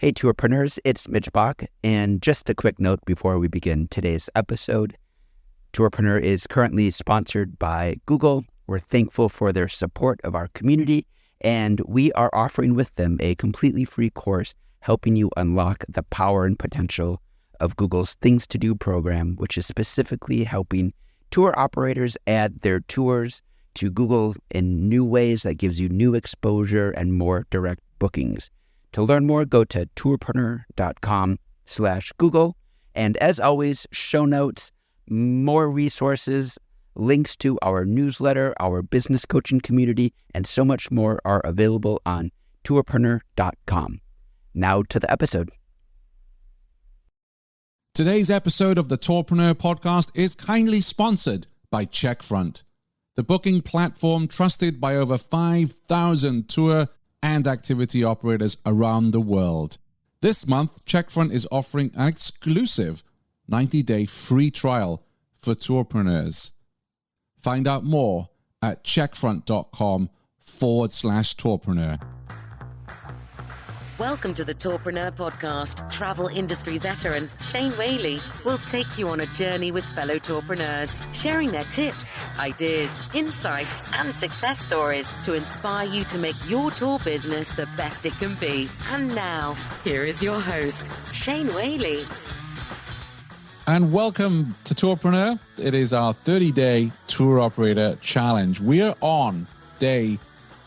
Hey, tourpreneurs, it's Mitch Bach, and just a quick note before we begin today's episode. Tourpreneur is currently sponsored by Google. We're thankful for their support of our community, and we are offering with them a completely free course helping you unlock the power and potential of Google's Things to Do program, which is specifically helping tour operators add their tours to Google in new ways that gives you new exposure and more direct bookings. To learn more, go to tourpreneur.com/Google. And as always, show notes, more resources, links to our newsletter, our business coaching community, and so much more are available on tourpreneur.com. Now to the episode. Today's episode of the Tourpreneur podcast is kindly sponsored by Checkfront, the booking platform trusted by over 5,000 tour and activity operators around the world. This month, Checkfront is offering an exclusive 90-day free trial for tourpreneurs. Find out more at checkfront.com/tourpreneur. Welcome to the Tourpreneur podcast. Travel industry veteran Shane Whaley will take you on a journey with fellow tourpreneurs, sharing their tips, ideas, insights, and success stories to inspire you to make your tour business the best it can be. And now, here is your host, Shane Whaley. And welcome to Tourpreneur. It is our 30-day tour operator challenge. We are on day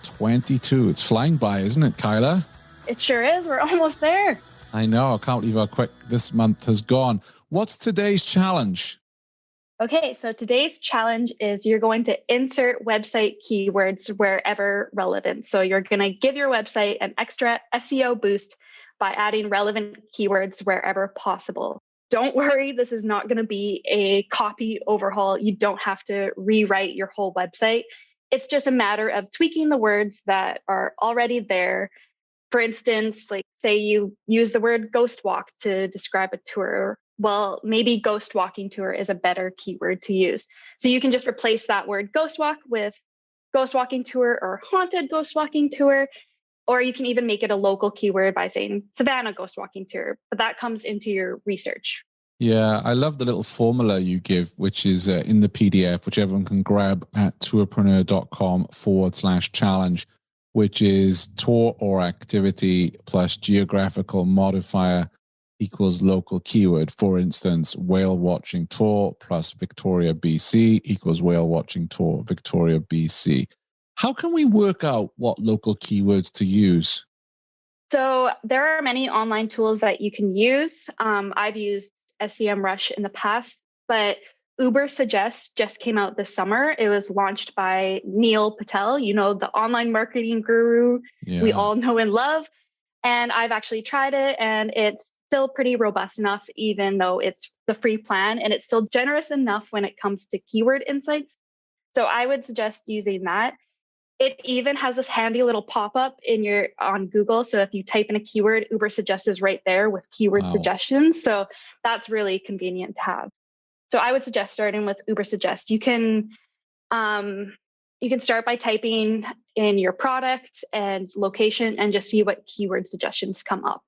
22. It's flying by, isn't it, Kyla? It sure is. We're almost there. I know. I can't believe how quick this month has gone. What's today's challenge? Okay, so today's challenge is you're going to insert website keywords wherever relevant. So you're going to give your website an extra SEO boost by adding relevant keywords wherever possible. Don't worry, this is not going to be a copy overhaul. You don't have to rewrite your whole website. It's just a matter of tweaking the words that are already there. For instance, like say you use the word ghost walk to describe a tour. Well, maybe ghost walking tour is a better keyword to use. So you can just replace that word ghost walk with ghost walking tour or haunted ghost walking tour. Or you can even make it a local keyword by saying Savannah ghost walking tour. But that comes into your research. Yeah, I love the little formula you give, which is in the PDF, which everyone can grab at tourpreneur.com/challenge. Which is tour or activity plus geographical modifier equals local keyword. For instance, whale watching tour plus Victoria, BC equals whale watching tour, Victoria, BC. How can we work out what local keywords to use? So there are many online tools that you can use. I've used SEMrush in the past, but Uber Suggest just came out this summer. It was launched by Neil Patel, the online marketing guru we all know and love. And I've actually tried it, and it's still pretty robust enough, even though it's the free plan, and it's still generous enough when it comes to keyword insights. So I would suggest using that. It even has this handy little pop-up on Google. So if you type in a keyword, Uber Suggest is right there with keyword suggestions. So that's really convenient to have. So I would suggest starting with Uber Suggest. You can start by typing in your product and location and just see what keyword suggestions come up.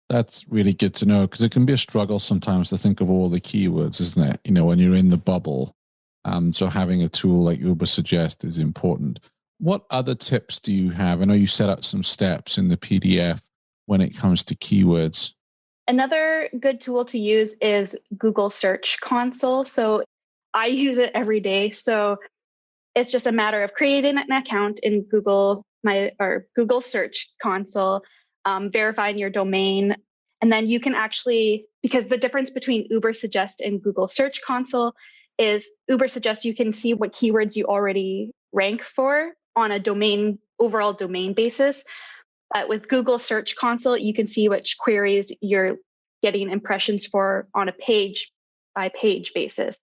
That's really good to know, because it can be a struggle sometimes to think of all the keywords, isn't it? When you're in the bubble. So having a tool like Uber Suggest is important. What other tips do you have? I know you set out some steps in the PDF when it comes to keywords. Another good tool to use is Google Search Console. So I use it every day. So it's just a matter of creating an account in Google Search Console, verifying your domain. And then you can actually, because the difference between Uber Suggest and Google Search Console is Uber Suggest, you can see what keywords you already rank for on a overall domain basis. But with Google Search Console, you can see which queries you're getting impressions for on a page-by-page basis.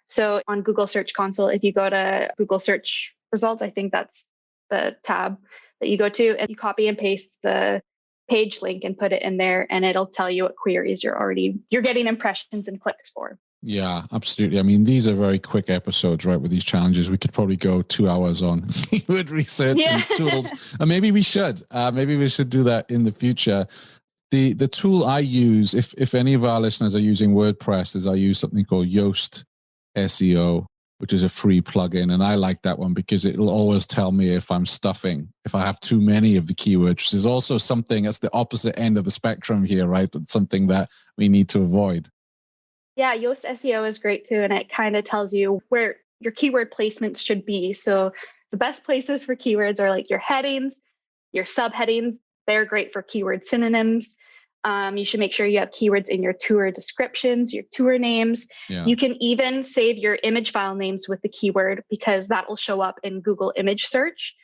So on Google Search Console, if you go to Google Search Results, I think that's the tab that you go to, and you copy and paste the page link and put it in there, and it'll tell you what queries you're getting impressions and clicks for. Yeah, absolutely. I mean, these are very quick episodes, right? With these challenges, we could probably go 2 hours on keyword research and tools. And maybe we should do that in the future. The tool I use, if any of our listeners are using WordPress, is I use something called Yoast SEO, which is a free plugin. And I like that one because it'll always tell me if I'm stuffing, if I have too many of the keywords, which is also something that's the opposite end of the spectrum here, right? That's something that we need to avoid. Yeah, Yoast SEO is great too. And it kind of tells you where your keyword placements should be. So the best places for keywords are like your headings, your subheadings. They're great for keyword synonyms. You should make sure you have keywords in your tour descriptions, your tour names. Yeah. You can even save your image file names with the keyword because that will show up in Google image search.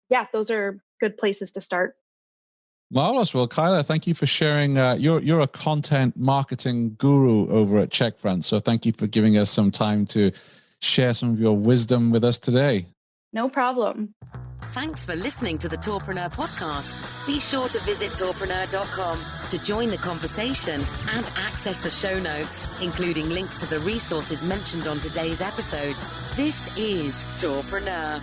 Yeah, those are good places to start. Marvelous. Well, Kyla, thank you for sharing. You're a content marketing guru over at Checkfront. So thank you for giving us some time to share some of your wisdom with us today. No problem. Thanks for listening to the Tourpreneur podcast. Be sure to visit tourpreneur.com to join the conversation and access the show notes, including links to the resources mentioned on today's episode. This is Tourpreneur.